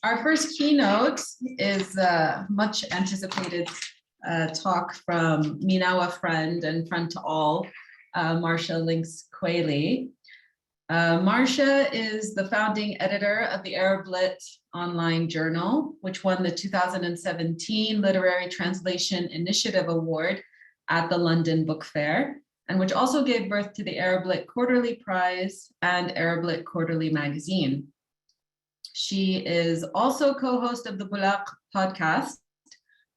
Our first keynote is a much anticipated talk from MENAWA friend and friend to all, Marcia Lynx Qualey. Marcia is the founding editor of the Arablit online journal, which won the 2017 Literary Translation Initiative Award at the London Book Fair, and which also gave birth to the Arablit Quarterly Prize and Arablit Quarterly magazine. She is also co-host of the Bulaq podcast,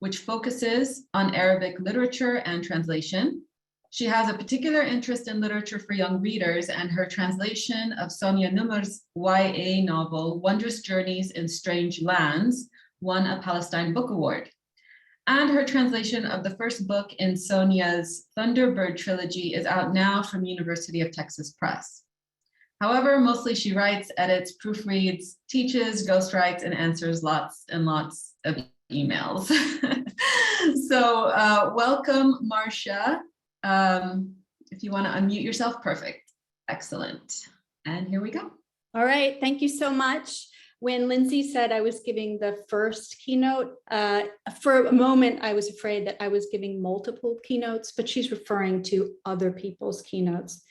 which focuses on Arabic literature and translation. She has a particular interest in literature for young readers, and her translation of Sonia Numer's YA novel, Wondrous Journeys in Strange Lands, won a Palestine Book Award. And her translation of the first book in Sonia's Thunderbird trilogy is out now from University of Texas Press. However, mostly she writes, edits, proofreads, teaches, ghostwrites, and answers lots and lots of emails. So welcome, Marcia. If you want to unmute yourself, perfect. Excellent. And here we go. All right, thank you so much. When Lindsay said I was giving the first keynote, for a moment I was afraid that I was giving multiple keynotes, but she's referring to other people's keynotes,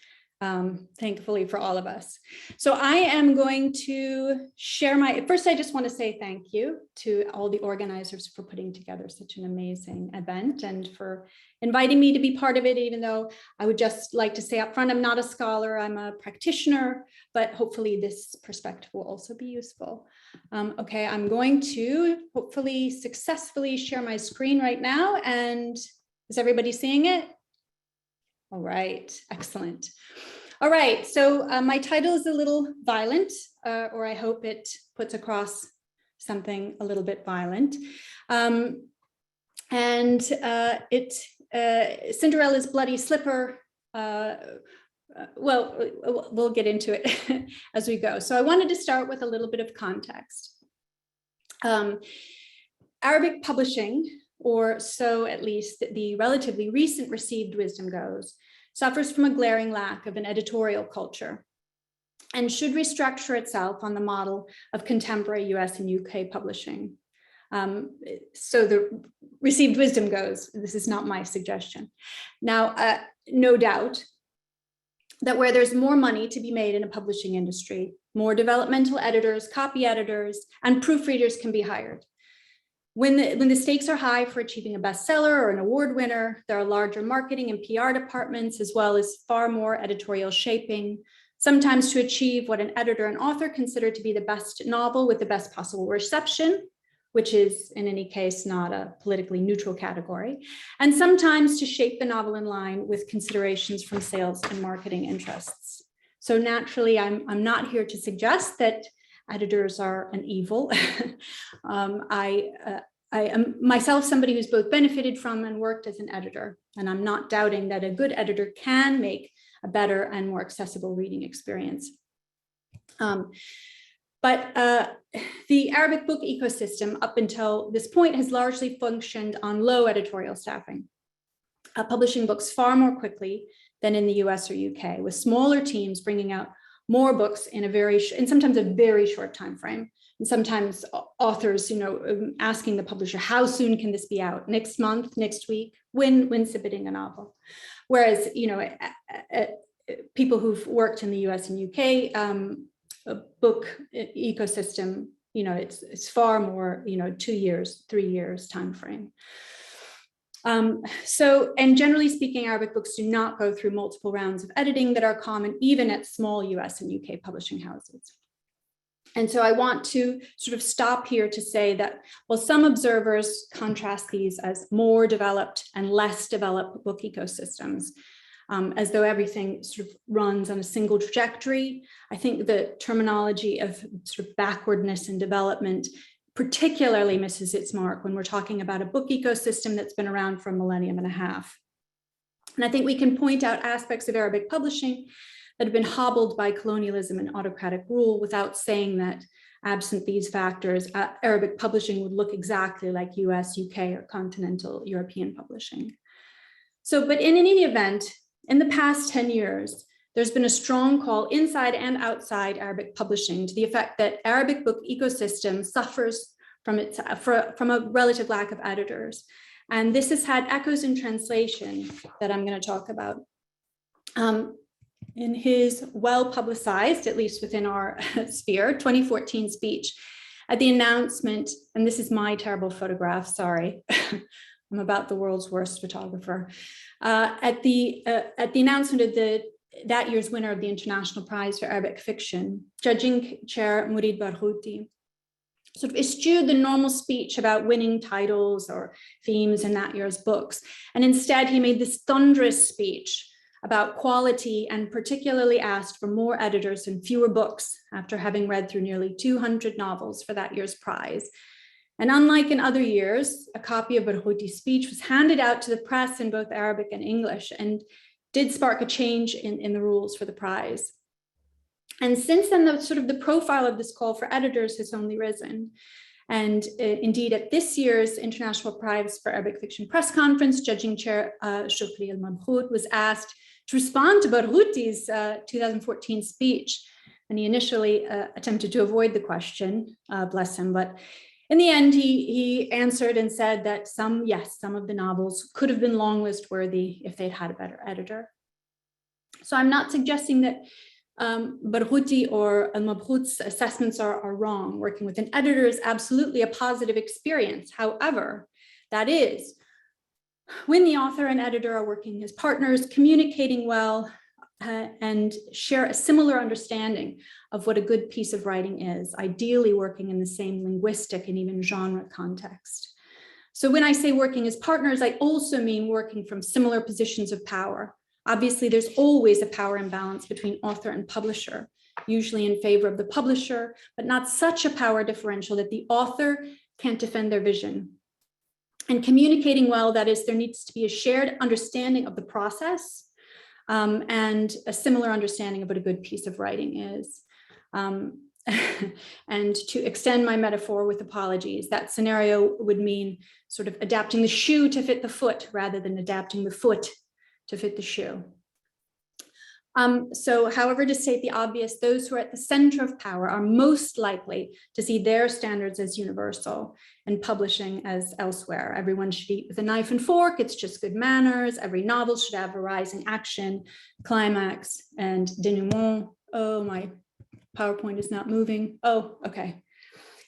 thankfully for all of us. So I am going to share first I just want to say thank you to all the organizers for putting together such an amazing event and for inviting me to be part of it, even though I would just like to say up front, I'm not a scholar, I'm a practitioner, but hopefully this perspective will also be useful. Okay, I'm going to hopefully successfully share my screen right now. And is everybody seeing it? All right, excellent. All right, so my title is a little violent, or I hope it puts across something a little bit violent. Cinderella's bloody slipper. Well, we'll get into it as we go. So I wanted to start with a little bit of context. Arabic publishing, or so at least the relatively recent received wisdom goes, suffers from a glaring lack of an editorial culture and should restructure itself on the model of contemporary US and UK publishing. So the received wisdom goes, this is not my suggestion. Now, no doubt that where there's more money to be made in a publishing industry, more developmental editors, copy editors, and proofreaders can be hired. When the stakes are high for achieving a bestseller or an award winner, there are larger marketing and PR departments, as well as far more editorial shaping, sometimes to achieve what an editor and author consider to be the best novel with the best possible reception, which is in any case not a politically neutral category, and sometimes to shape the novel in line with considerations from sales and marketing interests. So naturally, I'm not here to suggest that editors are an evil. I am myself somebody who's both benefited from and worked as an editor, and I'm not doubting that a good editor can make a better and more accessible reading experience. But the Arabic book ecosystem up until this point has largely functioned on low editorial staffing, publishing books far more quickly than in the US or UK, with smaller teams bringing out more books in sometimes a very short time frame, and sometimes authors, asking the publisher, how soon can this be out? Next month, next week, when submitting a novel. Whereas, people who've worked in the US and UK book ecosystem, it's far more, 2 years, 3 years time frame. And generally speaking, Arabic books do not go through multiple rounds of editing that are common even at small US and UK publishing houses. And so I want to sort of stop here to say that, while some observers contrast these as more developed and less developed book ecosystems, as though everything sort of runs on a single trajectory, I think the terminology of sort of backwardness and development particularly misses its mark when we're talking about a book ecosystem that's been around for a millennium and a half. And I think we can point out aspects of Arabic publishing that have been hobbled by colonialism and autocratic rule without saying that, absent these factors, Arabic publishing would look exactly like US, UK, or continental European publishing. So, but in any event, in the past 10 years, there's been a strong call inside and outside Arabic publishing to the effect that Arabic book ecosystem suffers from a relative lack of editors. And this has had echoes in translation that I'm going to talk about. In his well-publicized, at least within our sphere, 2014 speech, at the announcement, and this is my terrible photograph, sorry, I'm about the world's worst photographer. At the announcement of that year's winner of the International Prize for Arabic Fiction, judging chair Murid Barghouti sort of eschewed the normal speech about winning titles or themes in that year's books. And instead, he made this thunderous speech about quality and particularly asked for more editors and fewer books after having read through nearly 200 novels for that year's prize. And unlike in other years, a copy of Barghouti's speech was handed out to the press in both Arabic and English and did spark a change in the rules for the prize. And since then, the profile of this call for editors has only risen. And indeed, at this year's International Prize for Arabic Fiction press conference, judging chair Shukri al-Mabhout was asked to respond to Barghouti's 2014 speech. And he initially attempted to avoid the question, bless him, but in the end, he answered and said that some of the novels could have been long list worthy if they'd had a better editor. So I'm not suggesting that Barghouti or al-Mabhout's assessments are wrong. Working with an editor is absolutely a positive experience. However, that is, when the author and editor are working as partners, communicating well, and share a similar understanding of what a good piece of writing is, ideally working in the same linguistic and even genre context. So when I say working as partners, I also mean working from similar positions of power. Obviously, there's always a power imbalance between author and publisher, usually in favor of the publisher, but not such a power differential that the author can't defend their vision. And communicating well, that is, there needs to be a shared understanding of the process and a similar understanding of what a good piece of writing is. And to extend my metaphor with apologies, that scenario would mean sort of adapting the shoe to fit the foot rather than adapting the foot to fit the shoe. So however, to state the obvious, those who are at the center of power are most likely to see their standards as universal and publishing as elsewhere. Everyone should eat with a knife and fork. It's just good manners. Every novel should have a rising action, climax, and denouement. Oh, my PowerPoint is not moving. Oh, okay.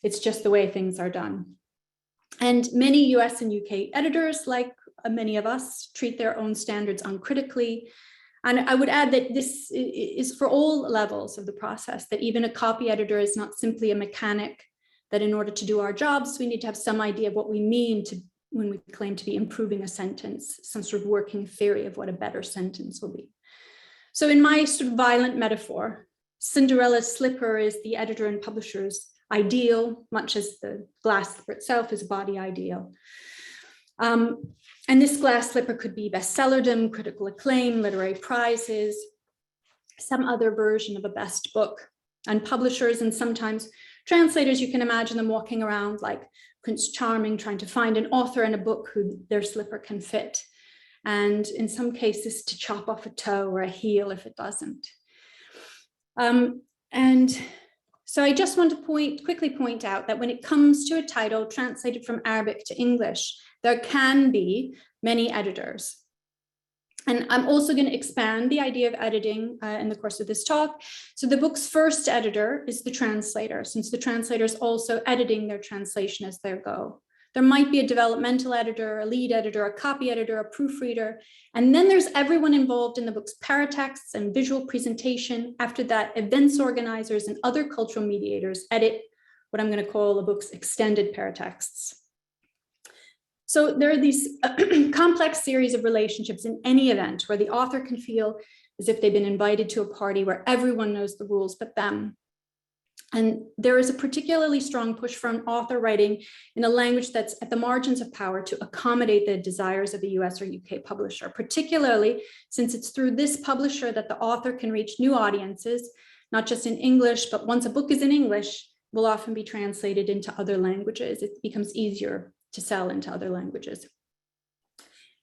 It's just the way things are done. And many US and UK editors, like many of us, treat their own standards uncritically. And I would add that this is for all levels of the process, that even a copy editor is not simply a mechanic, that in order to do our jobs, we need to have some idea of what we mean when we claim to be improving a sentence, some sort of working theory of what a better sentence will be. So in my sort of violent metaphor, Cinderella's slipper is the editor and publisher's ideal, much as the glass slipper itself is a body ideal. And this glass slipper could be bestsellerdom, critical acclaim, literary prizes, some other version of a best book. And publishers and sometimes translators, you can imagine them walking around like Prince Charming, trying to find an author in a book who their slipper can fit. And in some cases to chop off a toe or a heel if it doesn't. And so I just want to quickly point out that when it comes to a title translated from Arabic to English, there can be many editors. And I'm also going to expand the idea of editing in the course of this talk. So the book's first editor is the translator, since the translator is also editing their translation as they go. There might be a developmental editor, a lead editor, a copy editor, a proofreader, and then there's everyone involved in the book's paratexts and visual presentation. After that, events organizers and other cultural mediators edit what I'm going to call the book's extended paratexts. So there are these complex series of relationships in any event where the author can feel as if they've been invited to a party where everyone knows the rules but them. And there is a particularly strong push for an author writing in a language that's at the margins of power to accommodate the desires of a US or UK publisher, particularly since it's through this publisher that the author can reach new audiences, not just in English, but once a book is in English, will often be translated into other languages. It becomes easier to sell into other languages.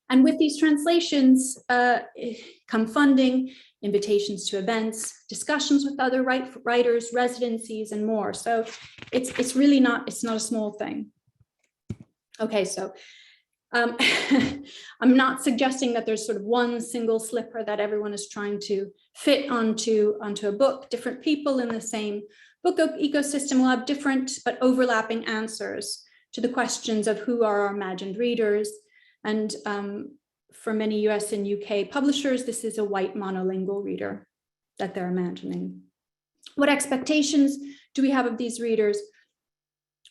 And with these translations come funding. invitations to events, discussions with other writers, residencies, and more. So it's really not, it's not a small thing. Okay, so I'm not suggesting that there's sort of one single slipper that everyone is trying to fit onto a book. Different people in the same book ecosystem will have different but overlapping answers to the questions of who are our imagined readers. And for many US and UK publishers, this is a white monolingual reader that they're imagining. What expectations do we have of these readers?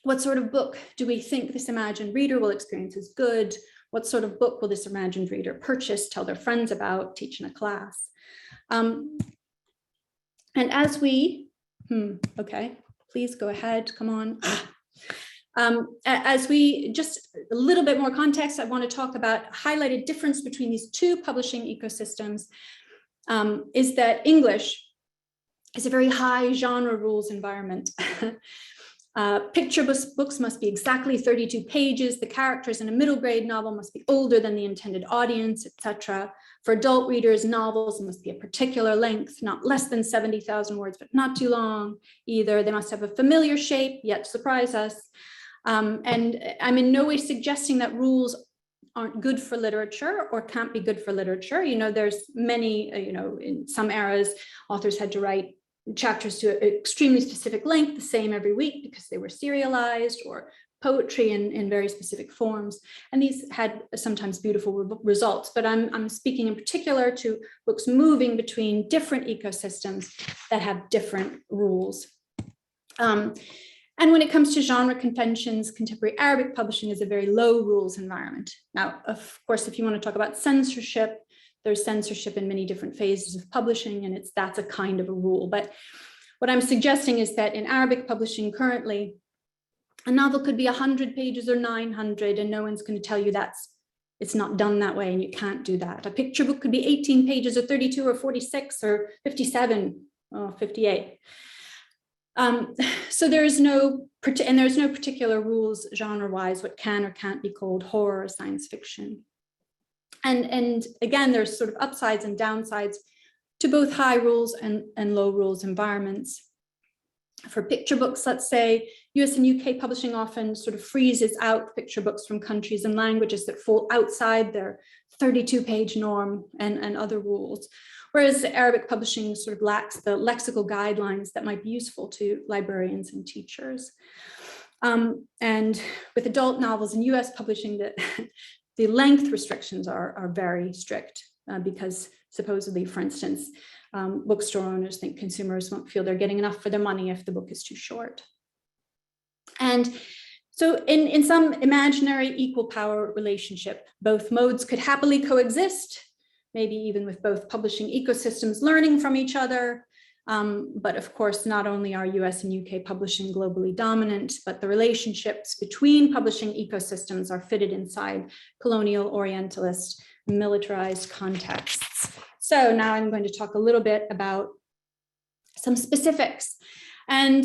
What sort of book do we think this imagined reader will experience as good? What sort of book will this imagined reader purchase, tell their friends about, teach in a class? And as we, okay, please go ahead, come on. As we, just a little bit more context, I want to talk about highlighted difference between these two publishing ecosystems is that English is a very high genre rules environment. Picture books must be exactly 32 pages. The characters in a middle grade novel must be older than the intended audience, etc. For adult readers, novels must be a particular length, not less than 70,000 words, but not too long either. They must have a familiar shape, yet surprise us. And I'm in no way suggesting that rules aren't good for literature or can't be good for literature. You know, there's many, in some eras, authors had to write chapters to an extremely specific length, the same every week because they were serialized, or poetry in very specific forms. And these had sometimes beautiful results, but I'm speaking in particular to books moving between different ecosystems that have different rules. And when it comes to genre conventions, contemporary Arabic publishing is a very low rules environment. Now, of course, if you want to talk about censorship, there's censorship in many different phases of publishing, and that's a kind of a rule. But what I'm suggesting is that in Arabic publishing currently, a novel could be 100 pages or 900, and no one's going to tell you it's not done that way, and you can't do that. A picture book could be 18 pages or 32 or 46 or 57 or 58. So there's no particular rules genre-wise what can or can't be called horror or science fiction. And again, there's sort of upsides and downsides to both high rules and low rules environments. For picture books, let's say, US and UK publishing often sort of freezes out picture books from countries and languages that fall outside their 32-page norm and other rules. Whereas Arabic publishing sort of lacks the lexical guidelines that might be useful to librarians and teachers. And with adult novels in US publishing, the length restrictions are very strict because supposedly, for instance, bookstore owners think consumers won't feel they're getting enough for their money if the book is too short. And so in some imaginary equal power relationship, both modes could happily coexist, maybe even with both publishing ecosystems learning from each other. But of course, not only are US and UK publishing globally dominant, but the relationships between publishing ecosystems are fitted inside colonial, orientalist, militarized contexts. So now I'm going to talk a little bit about some specifics. And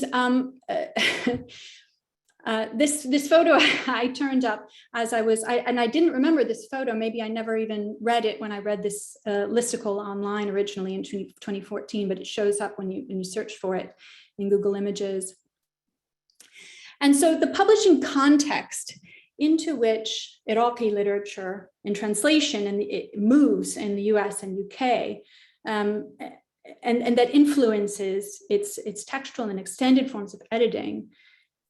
this photo I turned up as I didn't remember this photo. Maybe I never even read it when I read this listicle online originally in 2014, but it shows up when you search for it in Google Images. And so the publishing context into which Iraqi literature in translation and it moves in the US and UK, and that influences its textual and extended forms of editing,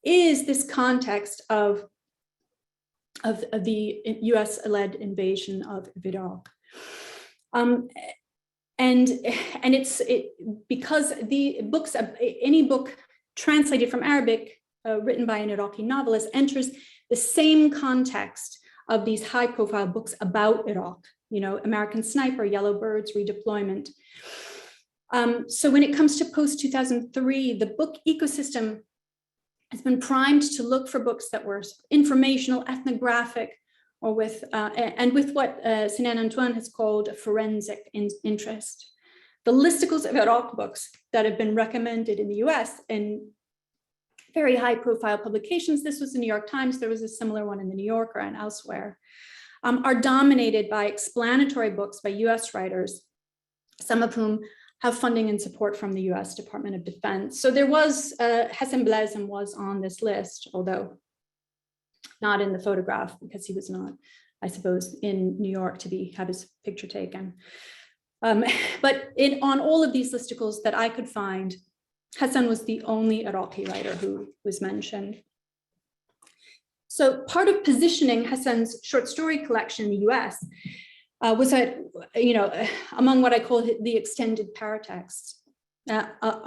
is this context of the US-led invasion of Iraq. And it's because the books, any book translated from Arabic written by an Iraqi novelist enters the same context of these high-profile books about Iraq, American Sniper, Yellow Birds, Redeployment. So when it comes to post-2003, the book ecosystem has been primed to look for books that were informational, ethnographic, or with what Sinan Antoine has called a forensic interest. The listicles of Iraq books that have been recommended in the US in very high profile publications, this was the New York Times, there was a similar one in the New Yorker and elsewhere, are dominated by explanatory books by US writers some of whom have funding and support from the US Department of Defense. So there was, Hassan Blazem was on this list, although not in the photograph because he was not, I suppose, in New York to have his picture taken. But on all of these listicles that I could find, Hassan was the only Iraqi writer who was mentioned. So part of positioning Hassan's short story collection in the US was that, among what I call the extended paratexts,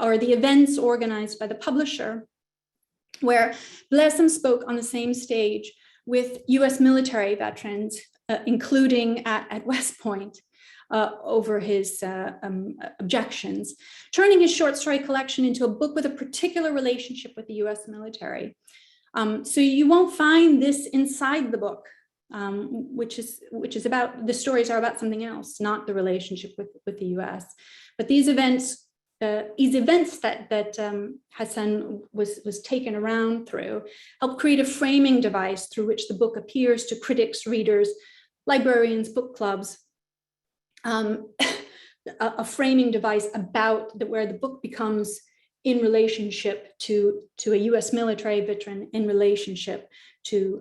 or the events organized by the publisher, where Blazem spoke on the same stage with US military veterans, including at West Point, over his objections, turning his short story collection into a book with a particular relationship with the US military. So you won't find this inside the book, which is about, the stories are about something else, not the relationship with the US. But these events that Hassan was taken around through helped create a framing device through which the book appears to critics, readers, librarians, book clubs, a framing device about where the book becomes in relationship to a US military veteran, in relationship to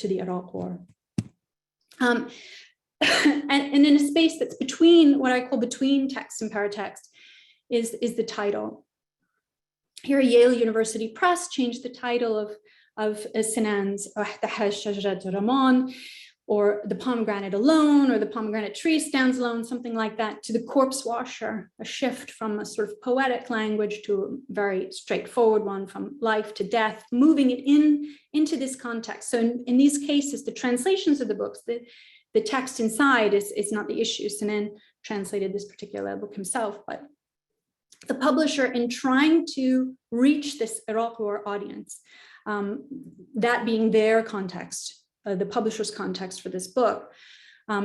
the Iraq War. And in a space that's between, what I call between text and paratext, is the title. Here, Yale University Press changed the title of Sinan's Raman, or The Pomegranate Alone, or The Pomegranate Tree Stands Alone, something like that, to The Corpse Washer, a shift from a sort of poetic language to a very straightforward one, from life to death, moving it into this context. So in these cases, the translations of the books, the text inside is not the issue. Sinan translated this particular book himself, but the publisher, in trying to reach this Iraq War audience, that being their context, the publisher's context for this book,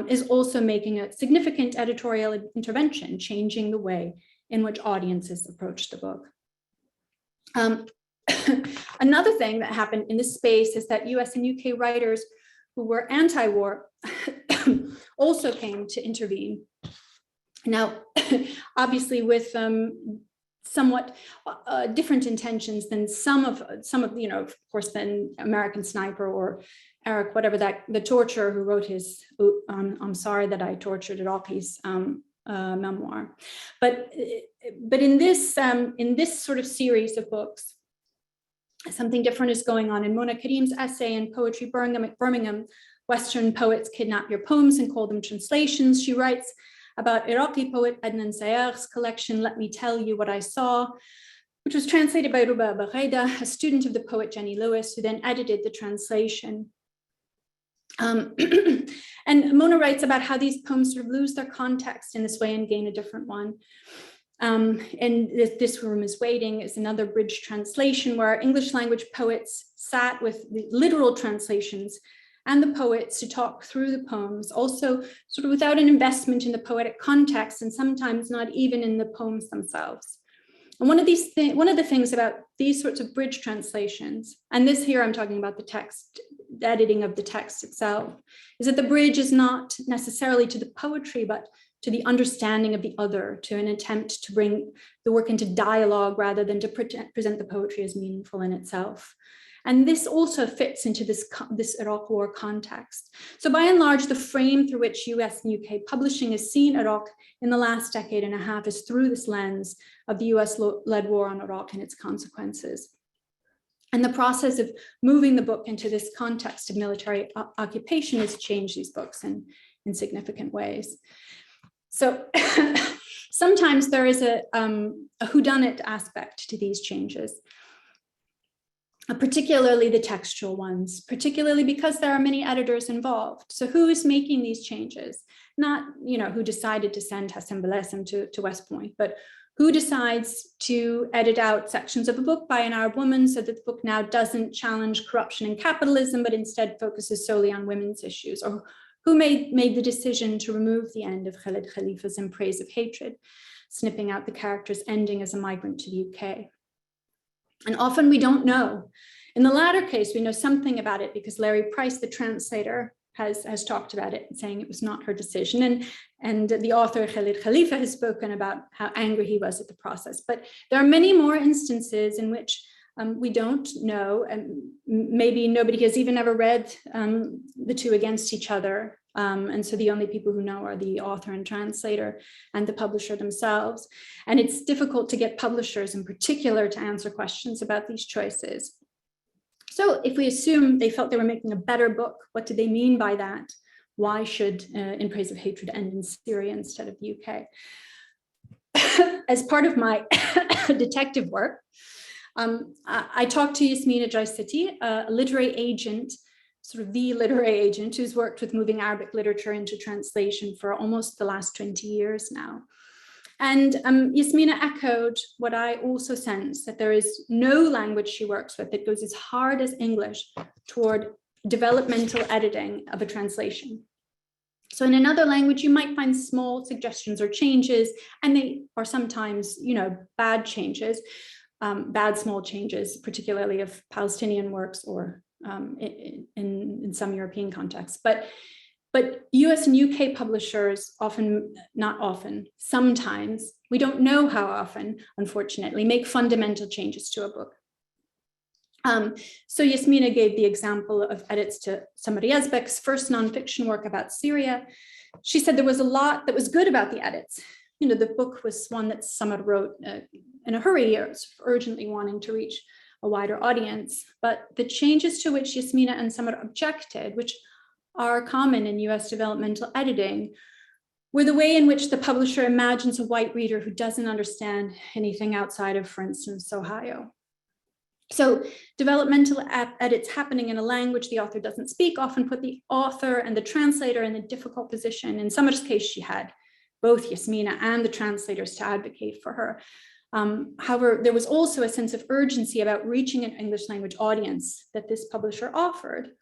is also making a significant editorial intervention, changing the way in which audiences approach the book. Another thing that happened in this space is that US and UK writers who were anti-war also came to intervene. Now, obviously with somewhat different intentions than some of, of course, than American Sniper or Eric, whatever the torturer who wrote his I'm Sorry That I Tortured Iraqis memoir. But in this sort of series of books, something different is going on. In Mona Karim's essay in Poetry Birmingham, Western Poets Kidnap Your Poems and Call Them Translations, she writes about Iraqi poet Adnan Sayag's collection, Let Me Tell You What I Saw, which was translated by Ruba Baghaida, a student of the poet Jenny Lewis, who then edited the translation. And Mona writes about how these poems sort of lose their context in this way and gain a different one. And This Room Is Waiting is another bridge translation where English language poets sat with the literal translations and the poets to talk through the poems, also sort of without an investment in the poetic context, and sometimes not even in the poems themselves. And one of the things about these sorts of bridge translations, and this here I'm talking about the text, the editing of the text itself, is that the bridge is not necessarily to the poetry, but to the understanding of the other, to an attempt to bring the work into dialogue rather than to present the poetry as meaningful in itself. And this also fits into this Iraq War context. So by and large, the frame through which US and UK publishing has seen Iraq in the last decade and a half is through this lens of the US-led war on Iraq and its consequences. And the process of moving the book into this context of military occupation has changed these books in significant ways. So sometimes there is a whodunit aspect to these changes, particularly the textual ones, particularly because there are many editors involved. So who is making these changes? Not, who decided to send Hassan Blazem to West Point, but who decides to edit out sections of a book by an Arab woman so that the book now doesn't challenge corruption and capitalism, but instead focuses solely on women's issues? Or who made the decision to remove the end of Khalid Khalifa's In Praise of Hatred, snipping out the character's ending as a migrant to the UK? And often we don't know. In the latter case, we know something about it because Larry Price, the translator, has talked about it, saying it was not her decision. And the author Khalid Khalifa has spoken about how angry he was at the process. But there are many more instances in which we don't know, and maybe nobody has even ever read the two against each other. And so the only people who know are the author and translator and the publisher themselves. And it's difficult to get publishers in particular to answer questions about these choices. So if we assume they felt they were making a better book, what do they mean by that? Why should In Praise of Hatred end in Syria instead of the UK? As part of my detective work, I talked to Yasmina Jaisiti, a literary agent, sort of the literary agent who's worked with moving Arabic literature into translation for almost the last 20 years now. And Yasmina echoed what I also sense, that there is no language she works with that goes as hard as English toward developmental editing of a translation. So in another language, you might find small suggestions or changes, and they are sometimes, bad changes, bad small changes, particularly of Palestinian works or in some European contexts. But US and UK publishers sometimes, we don't know how often, unfortunately, make fundamental changes to a book. So Yasmina gave the example of edits to Samar Yazbek's first nonfiction work about Syria. She said there was a lot that was good about the edits. The book was one that Samar wrote in a hurry, or urgently wanting to reach a wider audience. But the changes to which Yasmina and Samar objected, which are common in US developmental editing, were the way in which the publisher imagines a white reader who doesn't understand anything outside of, for instance, Ohio. So developmental edits happening in a language the author doesn't speak often put the author and the translator in a difficult position. In Samar's case, she had both Yasmina and the translators to advocate for her. However, there was also a sense of urgency about reaching an English language audience that this publisher offered.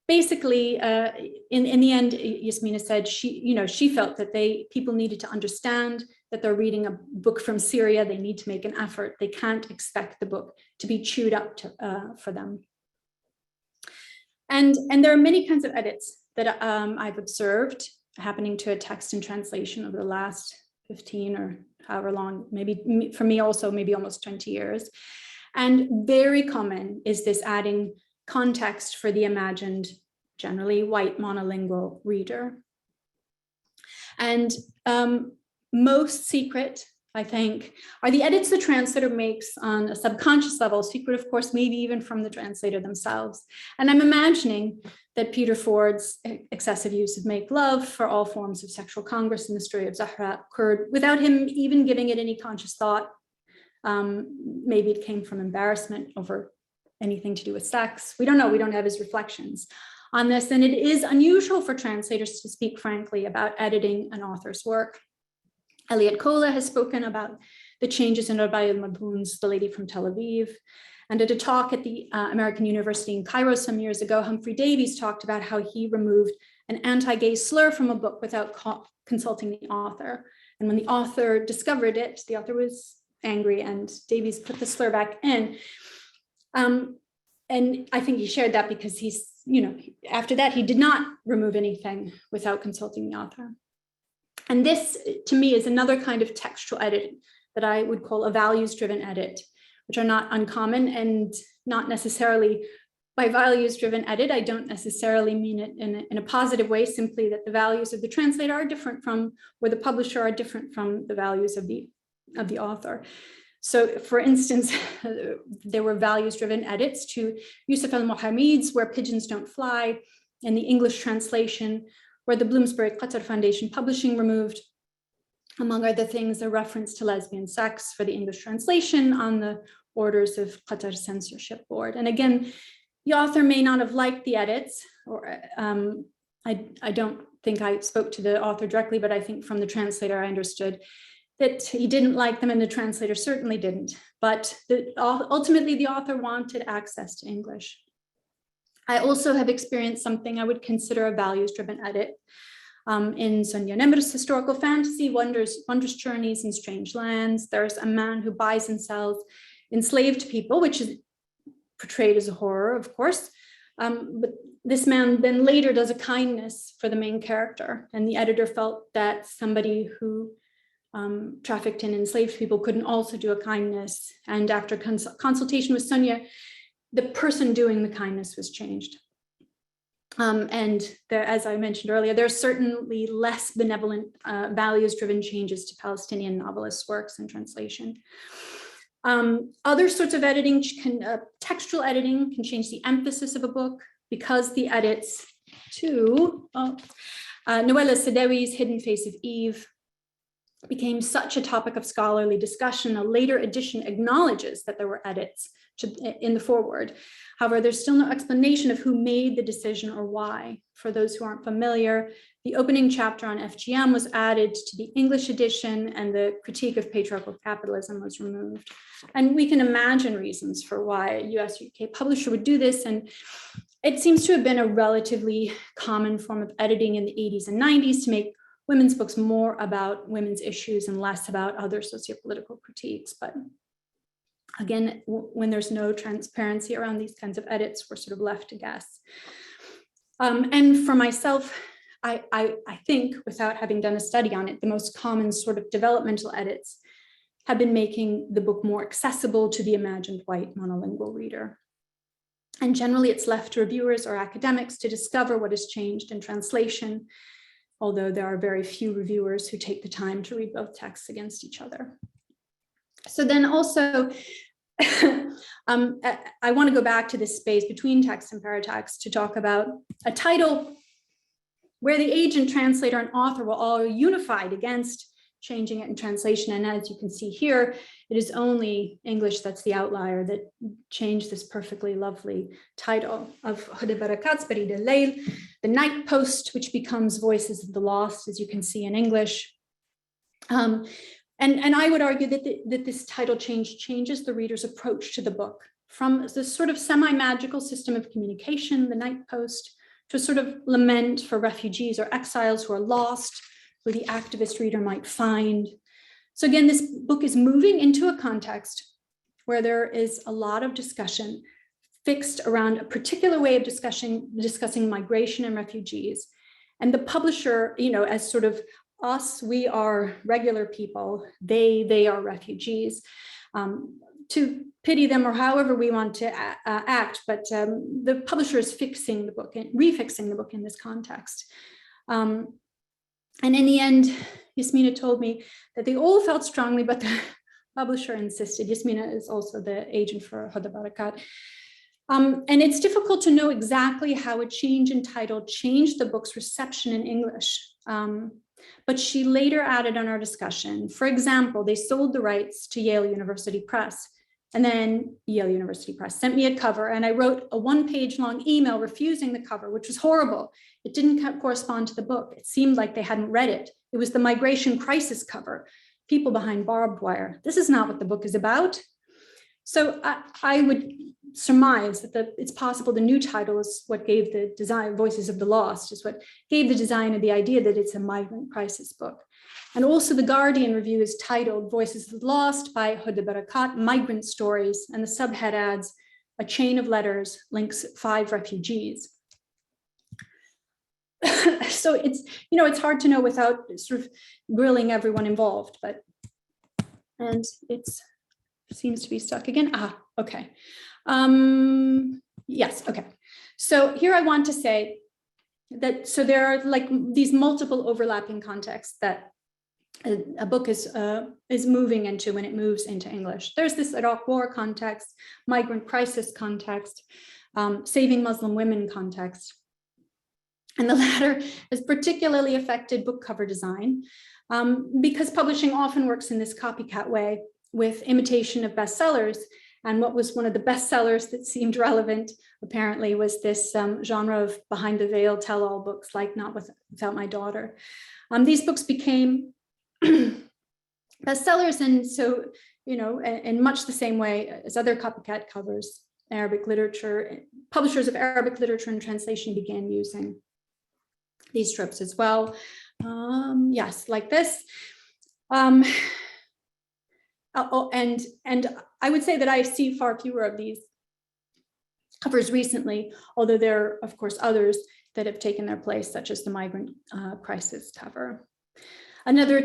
Basically, in the end, Yasmina said she felt that people needed to understand that they're reading a book from Syria. They need to make an effort. They can't expect the book to be chewed up for them. And there are many kinds of edits that I've observed happening to a text in translation over the last 15 or however long, maybe for me also, maybe almost 20 years. And very common is this adding context for the imagined, generally white monolingual reader. And most secret, I think, are the edits the translator makes on a subconscious level, secret, of course, maybe even from the translator themselves. And I'm imagining that Peter Ford's excessive use of make love for all forms of sexual congress in the story of Zahra occurred without him even giving it any conscious thought. Maybe it came from embarrassment over anything to do with sex. We don't know, we don't have his reflections on this. And it is unusual for translators to speak frankly about editing an author's work. Elliot Kola has spoken about the changes in Rabaya al-Mabhoon's The Lady from Tel Aviv. And at a talk at the American University in Cairo some years ago, Humphrey Davies talked about how he removed an anti-gay slur from a book without consulting the author. And when the author discovered it, the author was angry and Davies put the slur back in. And I think he shared that because after that, he did not remove anything without consulting the author. And this, to me, is another kind of textual edit that I would call a values-driven edit, which are not uncommon and not necessarily, by values-driven edit, I don't necessarily mean it in a positive way, simply that the values of the translator are different from, or the publisher are different from the values of the author. So for instance, there were values-driven edits to Yusuf al-Mohammed's Where Pigeons Don't Fly in the English translation, where the Bloomsbury Qatar Foundation Publishing removed, among other things, a reference to lesbian sex for the English translation on the orders of Qatar Censorship Board. And again, the author may not have liked the edits, or I don't think I spoke to the author directly, but I think from the translator I understood that he didn't like them and the translator certainly didn't. But ultimately the author wanted access to English. I also have experienced something I would consider a values-driven edit in Sonia Nemr's historical fantasy, Wondrous Journeys in Strange Lands. There's a man who buys and sells enslaved people, which is portrayed as a horror, of course. But this man then later does a kindness for the main character, and the editor felt that somebody who trafficked and enslaved people couldn't also do a kindness. And after consultation with Sonia, the person doing the kindness was changed. And there, as I mentioned earlier, there are certainly less benevolent, values-driven changes to Palestinian novelists' works and translation. Other sorts of editing textual editing can change the emphasis of a book, because the edits to Noella Sadewi's Hidden Face of Eve became such a topic of scholarly discussion. A later edition acknowledges that there were edits in the foreword. However, there's still no explanation of who made the decision or why. For those who aren't familiar, the opening chapter on FGM was added to the English edition, and the critique of patriarchal capitalism was removed. And we can imagine reasons for why a US UK publisher would do this. And it seems to have been a relatively common form of editing in the 80s and 90s to make women's books more about women's issues and less about other sociopolitical critiques. But again, when there's no transparency around these kinds of edits, we're sort of left to guess. And for myself, I think, without having done a study on it, the most common sort of developmental edits have been making the book more accessible to the imagined white monolingual reader. And generally, it's left to reviewers or academics to discover what has changed in translation, although there are very few reviewers who take the time to read both texts against each other. So then also, I want to go back to this space between text and paratext to talk about a title where the agent, translator, and author were all unified against changing it in translation. And as you can see here, it is only English that's the outlier that changed this perfectly lovely title of Huda Barakat's Barid al-Layl, The Night Post, which becomes Voices of the Lost, as you can see in English. And I would argue that this title change changes the reader's approach to the book from this sort of semi-magical system of communication, the Night Post, to a sort of lament for refugees or exiles who are lost, who the activist reader might find. So again, this book is moving into a context where there is a lot of discussion fixed around a particular way of discussing migration and refugees. And the publisher, as sort of us, we are regular people, they are refugees, to pity them or however we want to act, but the publisher is fixing the book and refixing the book in this context. And in the end, Yasmina told me that they all felt strongly, but the publisher insisted. Yasmina is also the agent for Huda Barakat. And it's difficult to know exactly how a change in title changed the book's reception in English. But she later added on our discussion, for example, they sold the rights to Yale University Press. And then Yale University Press sent me a cover, and I wrote a one-page long email refusing the cover, which was horrible. It didn't correspond to the book. It seemed like they hadn't read it. It was the migration crisis cover, people behind barbed wire. This is not what the book is about. So I would surmise that it's possible the new title is what gave the design, Voices of the Lost, is what gave the designer the idea that it's a migrant crisis book. And also the Guardian review is titled Voices of the Lost by Huda Barakat, Migrant Stories, and the subhead adds, a chain of letters links 5 refugees. So it's hard to know without sort of grilling everyone involved, and it seems to be stuck again. Okay. Yes, okay. So here I want to say that, so there are like these multiple overlapping contexts that a book is moving into when it moves into English. There's this Iraq war context, migrant crisis context, saving Muslim women context. And the latter is particularly affected book cover design because publishing often works in this copycat way with imitation of bestsellers. And what was one of the bestsellers that seemed relevant, apparently, was this genre of behind the veil tell-all books like Not Without My Daughter. These books became bestsellers, and so, in much the same way as other copycat covers, Arabic literature, publishers of Arabic literature and translation began using these tropes as well. Yes, like this. And I would say that I see far fewer of these covers recently, although there are, of course, others that have taken their place, such as the migrant crisis cover. Another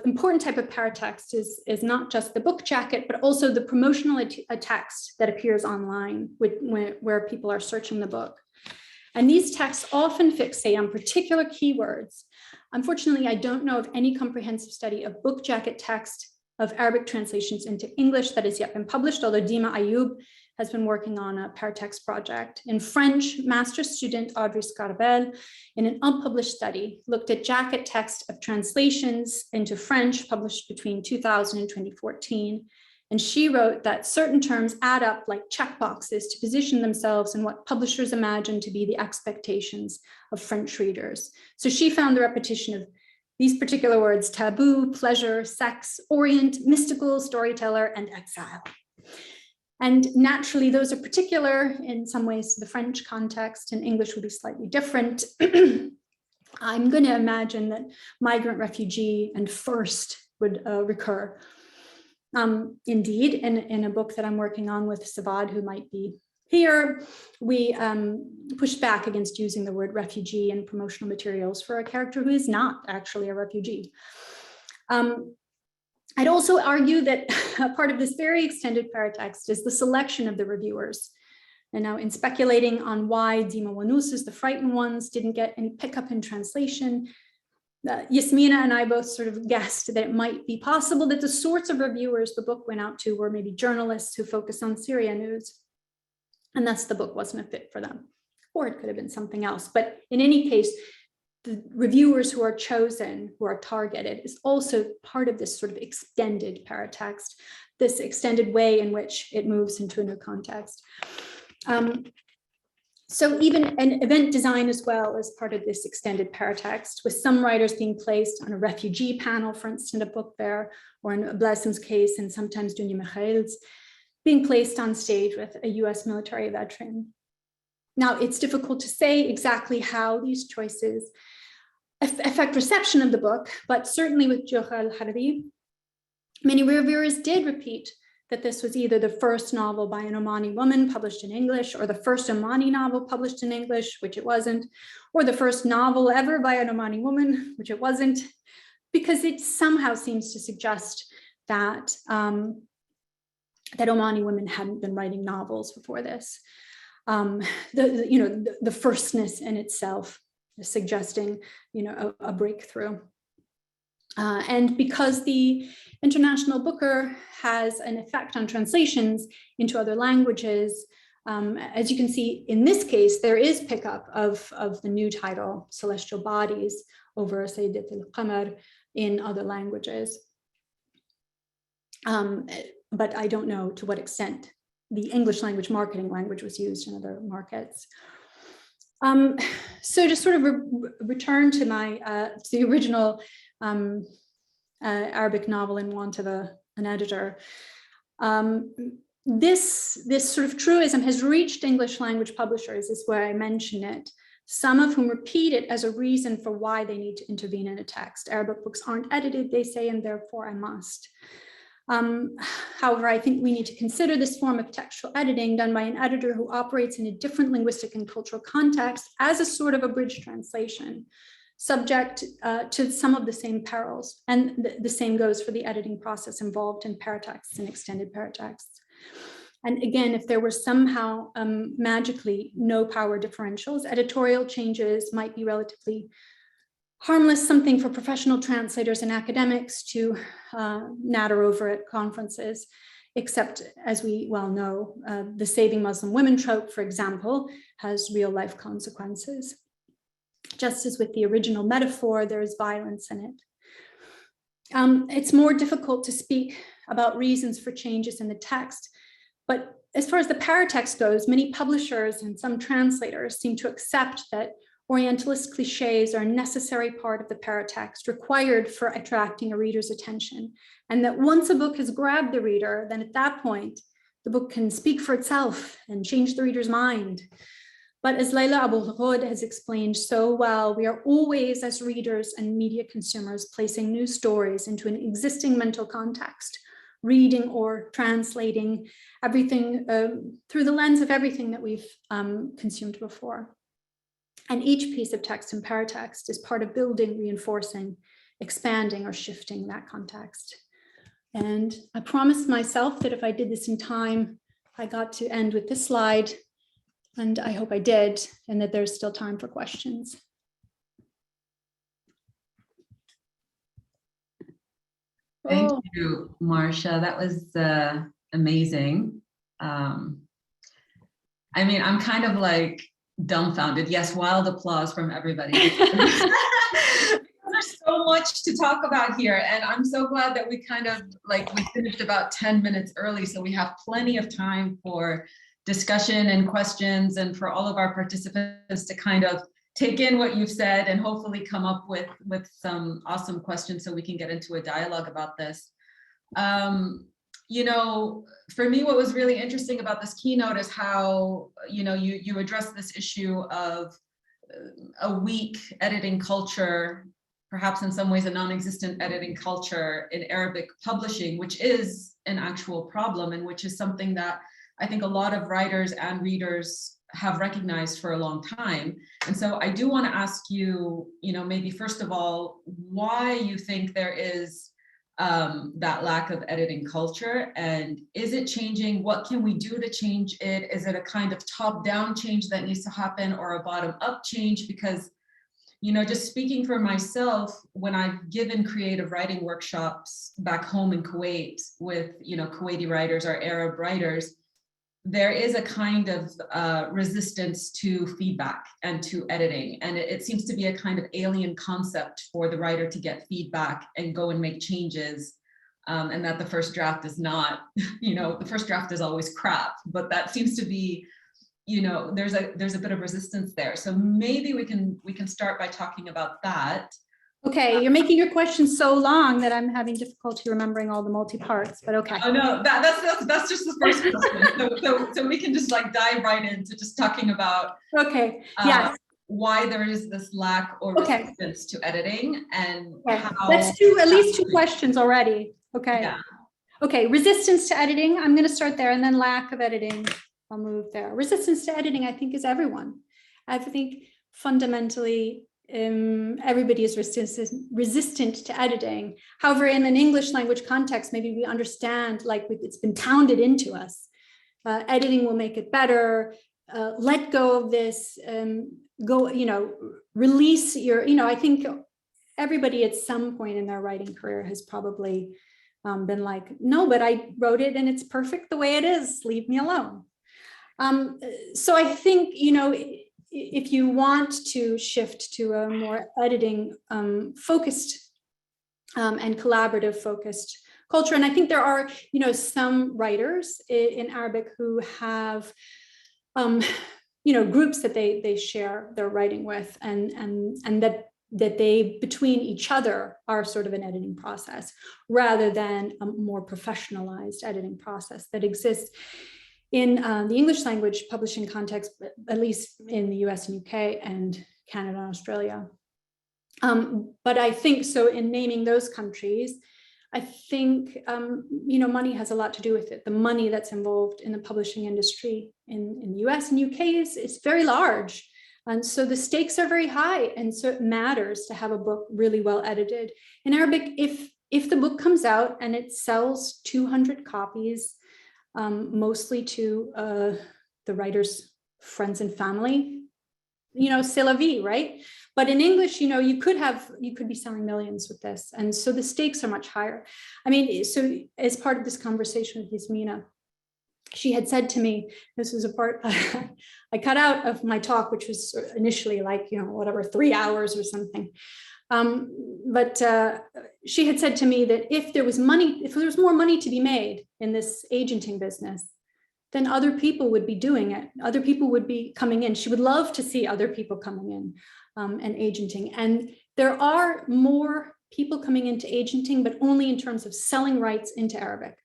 important type of paratext is not just the book jacket, but also the promotional text that appears online where people are searching the book. And these texts often fixate on particular keywords. Unfortunately, I don't know of any comprehensive study of book jacket text of Arabic translations into English that has yet been published, although Dima Ayoub has been working on a paratext project. In French, master's student Audrey Scarbel, in an unpublished study, looked at jacket text of translations into French published between 2000 and 2014. And she wrote that certain terms add up like checkboxes to position themselves in what publishers imagine to be the expectations of French readers. So she found the repetition of these particular words: taboo, pleasure, sex, orient, mystical, storyteller, and exile. And naturally, those are particular in some ways to the French context, and English would be slightly different. I'm going to imagine that migrant, refugee, and first would recur. Indeed, in a book that I'm working on with Savad, who might be here, we pushed back against using the word refugee in promotional materials for a character who is not actually a refugee. I'd also argue that part of this very extended paratext is the selection of the reviewers. And now, in speculating on why Dima Wanus's The Frightened Ones didn't get any pickup in translation, Yasmina and I both sort of guessed that it might be possible that the sorts of reviewers the book went out to were maybe journalists who focus on Syria news, and thus the book wasn't a fit for them. Or it could have been something else. But in any case, the reviewers who are chosen, who are targeted, is also part of this sort of extended paratext, this extended way in which it moves into a new context. So even an event design as well is part of this extended paratext, with some writers being placed on a refugee panel, for instance, a book fair, or in Blassem's case, and sometimes Dunya Mikhail's, being placed on stage with a US military veteran. Now, it's difficult to say exactly how these choices affect reception of the book, but certainly with Jokha al-Harbi, many reviewers did repeat that this was either the first novel by an Omani woman published in English, or the first Omani novel published in English, which it wasn't, or the first novel ever by an Omani woman, which it wasn't, because it somehow seems to suggest that, that Omani women hadn't been writing novels before this. The firstness in itself is suggesting, a breakthrough. And because the International Booker has an effect on translations into other languages, as you can see in this case, there is pickup of the new title, Celestial Bodies, over Sayyidat al-Qamar in other languages. But I don't know to what extent the English language marketing language was used in other markets. So to sort of return to the original Arabic novel in want of an editor, this sort of truism has reached English language publishers, is where I mention it, some of whom repeat it as a reason for why they need to intervene in a text. Arabic books aren't edited, they say, and therefore I must. However, I think we need to consider this form of textual editing done by an editor who operates in a different linguistic and cultural context as a sort of abridged translation, subject to some of the same perils. And the same goes for the editing process involved in paratexts and extended paratexts. And again, if there were somehow magically no power differentials, editorial changes might be relatively harmless, something for professional translators and academics to natter over at conferences, except, as we well know, the saving Muslim women trope, for example, has real life consequences. Just as with the original metaphor, there is violence in it. It's more difficult to speak about reasons for changes in the text, but as far as the paratext goes, many publishers and some translators seem to accept that Orientalist cliches are a necessary part of the paratext required for attracting a reader's attention. And that once a book has grabbed the reader, then at that point, the book can speak for itself and change the reader's mind. But as Layla Abu-Ghod has explained so well, we are always, as readers and media consumers, placing new stories into an existing mental context, reading or translating everything through the lens of everything that we've consumed before. And each piece of text and paratext is part of building, reinforcing, expanding, or shifting that context. And I promised myself that if I did this in time, I got to end with this slide, and I hope I did, and that there's still time for questions. Thank you, Marcia. That was amazing. I mean, I'm kind of like dumbfounded. Yes, wild applause from everybody. There's so much to talk about here, and I'm so glad that we kind of we finished about 10 minutes early, so we have plenty of time for discussion and questions, and for all of our participants to kind of take in what you've said and hopefully come up with some awesome questions so we can get into a dialogue about this. You know, for me, what was really interesting about this keynote is how, you know, you address this issue of a weak editing culture, perhaps in some ways a non-existent editing culture in Arabic publishing, which is an actual problem, and which is something that I think a lot of writers and readers have recognized for a long time. And so I do want to ask you, you know, maybe first of all, why you think there is that lack of editing culture, and is it changing? What can we do to change it? Is it a kind of top-down change that needs to happen, or a bottom-up change? Because, you know, just speaking for myself, when I've given creative writing workshops back home in Kuwait with, you know, Kuwaiti writers or Arab writers, there is a kind of resistance to feedback and to editing. And it seems to be a kind of alien concept for the writer to get feedback and go and make changes. And that the first draft is not, you know, the first draft is always crap, but that seems to be, you know, there's a bit of resistance there. So maybe we can start by talking about that. Okay, you're making your question so long that I'm having difficulty remembering all the multi-parts, but okay. Oh no, that's just the first question. So we can just like dive right into just talking about Yes. why there is this lack or resistance to editing, and how. Let's do at least 2 questions already. Okay. Yeah. Okay, resistance to editing. I'm going to start there, and then lack of editing. I'll move there. Resistance to editing, I think, is everyone. I think fundamentally, everybody is resistant to editing. However, in an English language context, maybe we understand, like it's been pounded into us. Editing will make it better. Let go of this. Go, you know, release your, you know, I think everybody at some point in their writing career has probably been like, no, but I wrote it and it's perfect the way it is. Leave me alone. So I think, you know, if you want to shift to a more editing focused and collaborative focused culture, and I think there are, you know, some writers in Arabic who have, you know, groups that they share their writing with, and that they between each other are sort of an editing process rather than a more professionalized editing process that exists in the English language publishing context, at least in the US and UK and Canada and Australia. But I think, so in naming those countries, I think, you know, money has a lot to do with it. The money that's involved in the publishing industry in the US and UK is very large. And so the stakes are very high. And so it matters to have a book really well edited. In Arabic, if the book comes out and it sells 200 copies, mostly to the writer's friends and family, you know, c'est la vie, right? But in English, you know, you could be selling millions with this. And so the stakes are much higher. I mean, so as part of this conversation with Yasmina, she had said to me, this was a part I cut out of my talk, which was initially like, you know, whatever, 3 hours or something. But she had said to me that if there was more money to be made in this agenting business, then other people would be doing it. Other people would be coming in. She would love to see other people coming in and agenting. And there are more people coming into agenting, but only in terms of selling rights into Arabic.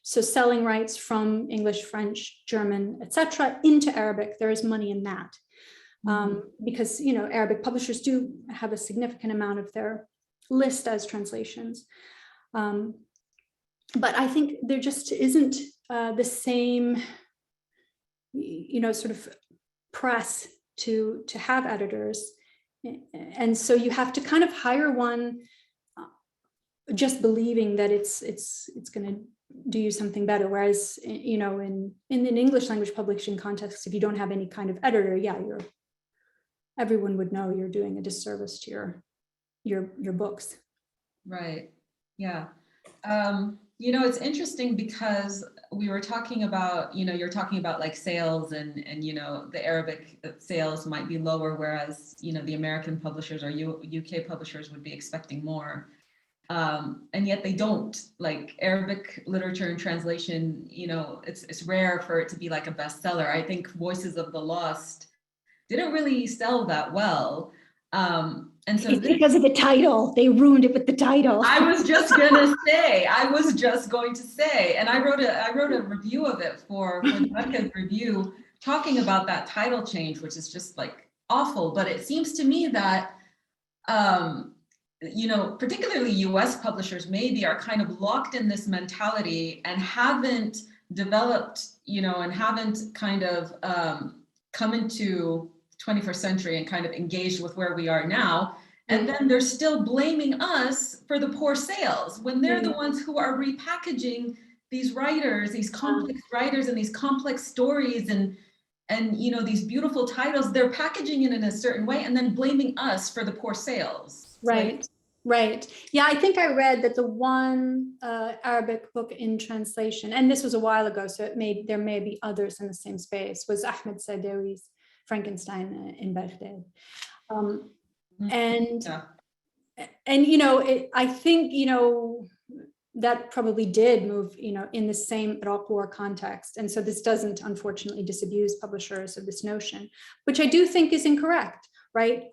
So selling rights from English, French, German, etc., into Arabic. There is money in that. Because, you know, Arabic publishers do have a significant amount of their list as translations. but I think there just isn't the same, sort of press to have editors. And so you have to kind of hire one just believing that it's going to do you something better. Whereas, in an English language publishing context, if you don't have any kind of editor, yeah, everyone would know you're doing a disservice to your books. Right. Yeah. It's interesting because we were talking about, you're talking about like sales and the Arabic sales might be lower, whereas, the American publishers or UK publishers would be expecting more. And yet they don't. Like Arabic literature and translation, it's rare for it to be like a bestseller. I think Voices of the Lost didn't really sell that well. And so it's because of the title. They ruined it with the title. I was just going to say, and I wrote a review of it for Becca's review, talking about that title change, which is just like awful. But it seems to me that, particularly US publishers maybe are kind of locked in this mentality and haven't developed, and haven't kind of come into 21st century and kind of engaged with where we are now. And then they're still blaming us for the poor sales when they're the ones who are repackaging these writers, these complex writers and these complex stories and these beautiful titles. They're packaging it in a certain way and then blaming us for the poor sales. Right. Right. Yeah, I think I read that the one Arabic book in translation, and this was a while ago, so there may be others in the same space, was Ahmed Sadawi's Frankenstein in Baghdad. And I think, that probably did move, in the same Iraq war context. And so this doesn't, unfortunately, disabuse publishers of this notion, which I do think is incorrect, right?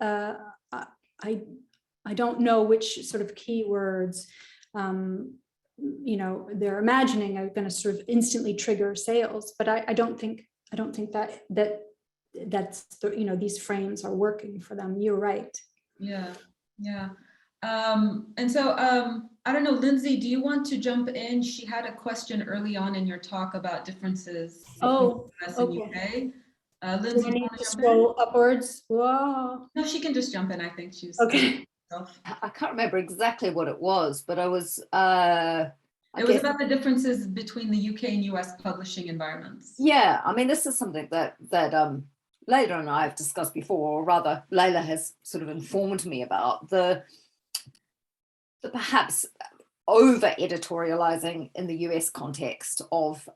I don't know which sort of keywords, they're imagining are going to sort of instantly trigger sales, but I don't think that's these frames are working for them. You're right. Yeah. And so I don't know, Lindsay, do you want to jump in? She had a question early on in your talk about differences between US and UK. Lindsay, do you want to scroll upwards? Whoa. No, she can just jump in. I think she's okay. I can't remember exactly what it was, but I was. It was about the differences between the UK and US publishing environments. Yeah, I mean, this is something that Layla and I have discussed before, or rather, Layla has sort of informed me about the perhaps over editorializing in the US context of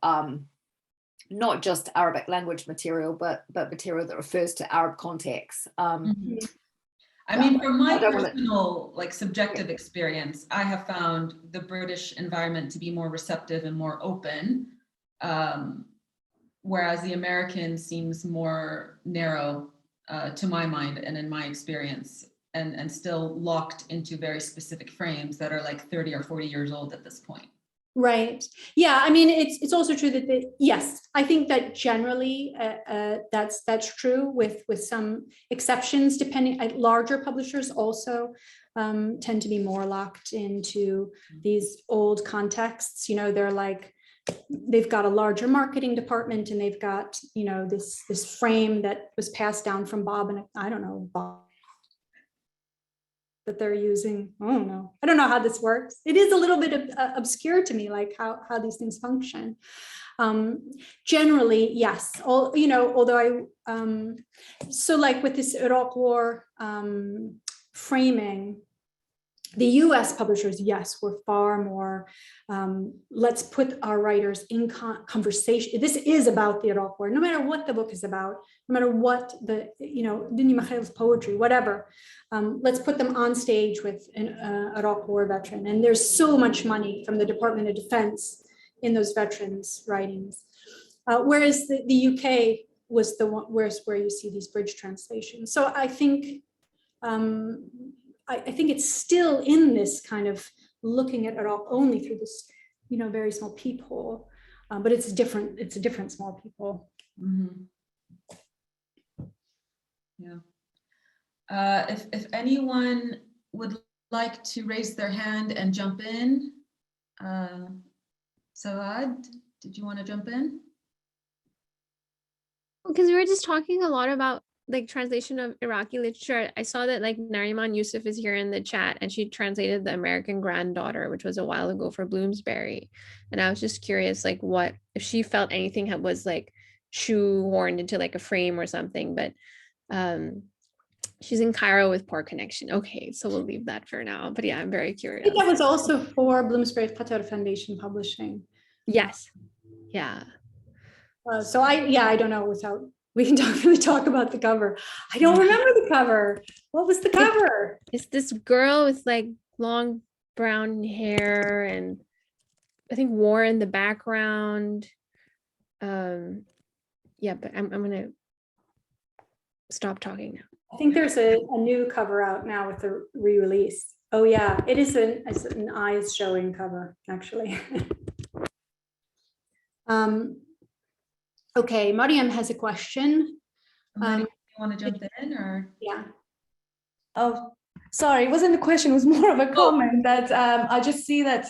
not just Arabic language material, but material that refers to Arab contexts. I mean, from my personal, subjective experience, I have found the British environment to be more receptive and more open, whereas the American seems more narrow, to my mind and in my experience, and still locked into very specific frames that are like 30 or 40 years old at this point. Right. Yeah. I mean, it's also true that yes, I think that generally that's true with some exceptions. Depending, larger publishers also tend to be more locked into these old contexts. They've got a larger marketing department and they've got this frame that was passed down from Bob and I don't know Bob. That they're using. I don't know how this works. It is a little bit obscure to me, like how these things function. Generally, yes. Although so like with this Iraq war framing, the US publishers, yes, were far more, let's put our writers in conversation. This is about the Iraq war, no matter what the book is about, no matter what Dunya Makhail's poetry, whatever. Let's put them on stage with an Iraq war veteran. And there's so much money from the Department of Defense in those veterans' writings. Whereas the UK was the one where you see these bridge translations. So I think, I think it's still in this kind of looking at Iraq only through this, very small peephole, but it's different. It's a different small peephole. Mm-hmm. Yeah. If anyone would like to raise their hand and jump in, Saad, did you want to jump in? Because we were just talking a lot about like translation of Iraqi literature. I saw that like Nariman Yusuf is here in the chat, and she translated The American Granddaughter, which was a while ago for Bloomsbury. And I was just curious, like, what if she felt anything was like shoehorned into like a frame or something. But she's in Cairo with poor connection. Okay, so we'll leave that for now. But yeah, I'm very I curious. think that was also for Bloomsbury Qatar Foundation Publishing. Yes. Yeah. So I don't know, we can really talk about the cover. I don't remember the cover. What was the cover? It's this girl with like long brown hair and I think war in the background. Yeah, but I'm gonna stop talking now. I think there's a new cover out now with the re-release. Oh yeah, it's an eyes showing cover, actually. Okay, Mariam has a question. You want to jump in or? Yeah. Oh, sorry, it wasn't a question, it was more of a comment that I just see that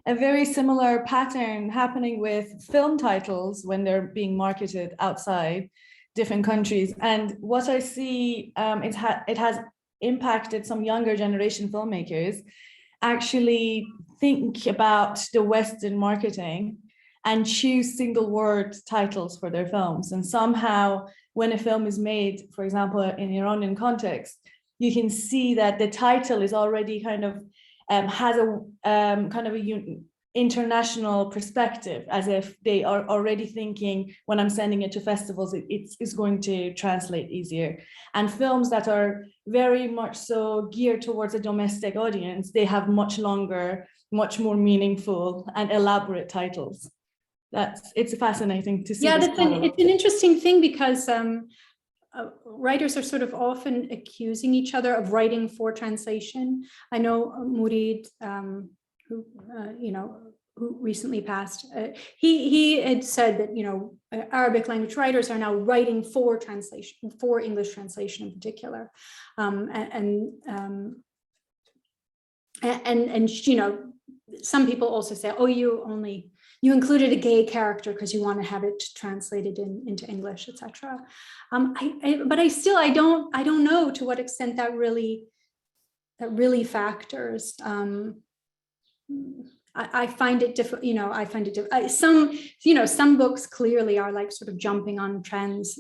a very similar pattern happening with film titles when they're being marketed outside different countries. And what I see, it has impacted some younger generation filmmakers actually think about the Western marketing and choose single word titles for their films. And somehow when a film is made, for example, in Iranian context, you can see that the title is already kind of has a kind of a international perspective, as if they are already thinking when I'm sending it to festivals, it's going to translate easier. And films that are very much so geared towards a domestic audience, they have much longer, much more meaningful and elaborate titles. It's fascinating to see. Yeah, it's an interesting thing because writers are sort of often accusing each other of writing for translation. I know Murid, who who recently passed, he had said that Arabic language writers are now writing for translation, for English translation in particular, and some people also say, oh, you included a gay character because you want to have it translated into English, etc. But I don't know to what extent that really factors. I find it different. I find it different. Some books clearly are like sort of jumping on trends.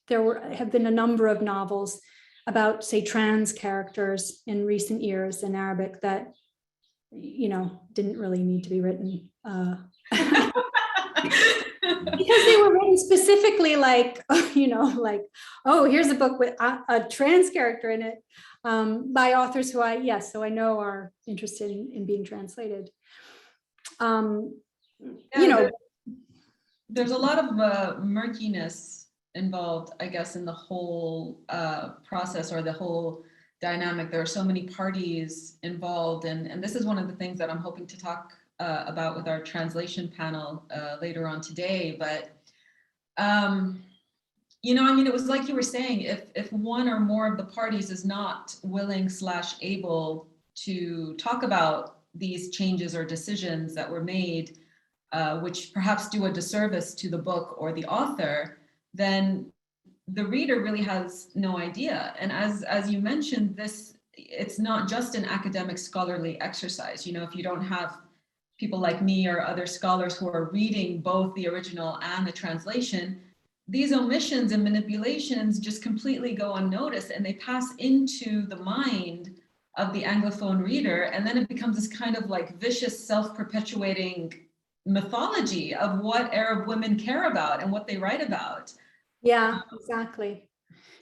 There have been a number of novels about, say, trans characters in recent years in Arabic that didn't really need to be written because they were written specifically like oh, here's a book with a trans character in it by authors who I know are interested in being translated. There's a lot of murkiness involved, I guess, in the whole process or the whole dynamic. There are so many parties involved, and this is one of the things that I'm hoping to talk about with our translation panel later on today. But it was like you were saying, if one or more of the parties is not willing / able to talk about these changes or decisions that were made, which perhaps do a disservice to the book or the author, then the reader really has no idea. And as you mentioned, it's not just an academic scholarly exercise. If you don't have people like me or other scholars who are reading both the original and the translation, these omissions and manipulations just completely go unnoticed, and they pass into the mind of the Anglophone reader. And then it becomes this kind of like vicious, self-perpetuating mythology of what Arab women care about and what they write about. Yeah, exactly.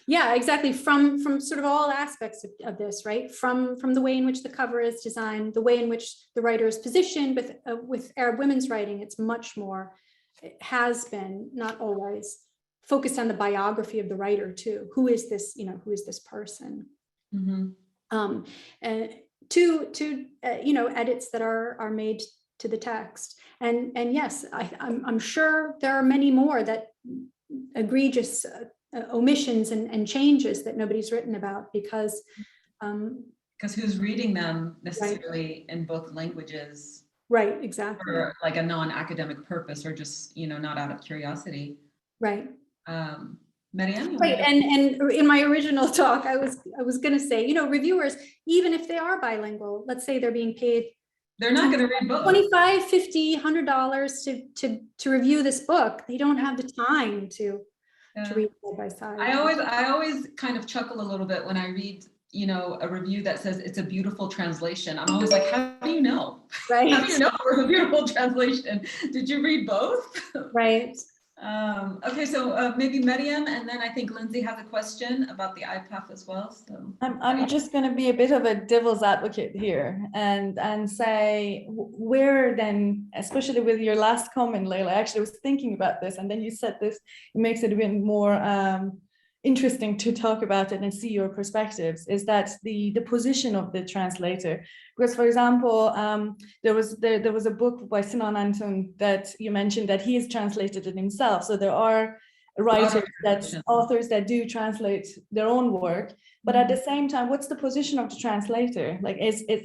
Yeah, exactly. From sort of all aspects of this, right? From the way in which the cover is designed, the way in which the writer is positioned with Arab women's writing, it's much more, it has been, not always, focused on the biography of the writer too. Who is this, who is this person? Mm-hmm. And to edits that are made to the text. And yes, I'm sure there are many more that egregious omissions and changes that nobody's written about because who's reading them necessarily in both languages? Right, exactly. for like a non-academic purpose, or just, not out of curiosity. Right. Marianne? Right, and in my original talk, I was going to say, reviewers, even if they are bilingual, let's say they're being paid They're not going to read books. $25, $50, $100 to review this book. They don't have the time to read side by side. I always kind of chuckle a little bit when I read, a review that says it's a beautiful translation. I'm always like, how do you know? Right. How do you know it was a beautiful translation? Did you read both? Right. Okay, so maybe Mariam, and then I think Lindsay has a question about the IPAF as well. So I'm just going to be a bit of a devil's advocate here and say where then, especially with your last comment, Layla, I actually was thinking about this, and then you said this, it makes it a bit more interesting to talk about it and see your perspectives, is that the position of the translator. Because, for example, there was a book by Sinan Anton that you mentioned that he has translated it himself. So there are authors that do translate their own work, but at the same time, what's the position of the translator? Like,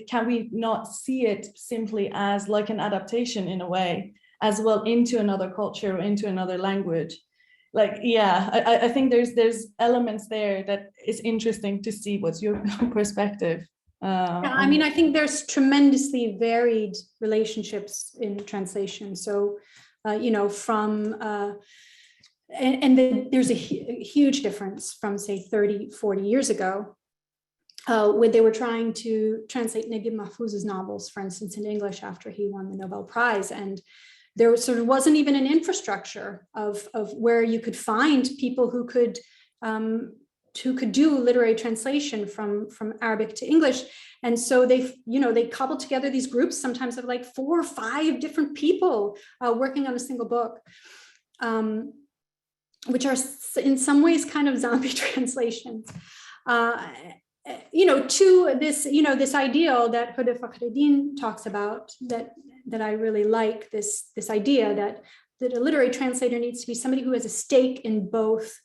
can we not see it simply as like an adaptation in a way as well into another culture or into another language? Like, yeah, I think there's elements there that is interesting to see. What's your perspective? I mean, I think there's tremendously varied relationships in translation. So, from there's a huge difference from, say, 30, 40 years ago, when they were trying to translate Naguib Mahfouz's novels, for instance, in English after he won the Nobel Prize. And there sort of wasn't even an infrastructure of where you could find people who could do literary translation from Arabic to English. And so they cobbled together these groups, sometimes of like 4 or 5 different people working on a single book, which are in some ways kind of zombie translations. To this, this ideal that Huda Fakhreddin talks about, that I really like, this idea that a literary translator needs to be somebody who has a stake in both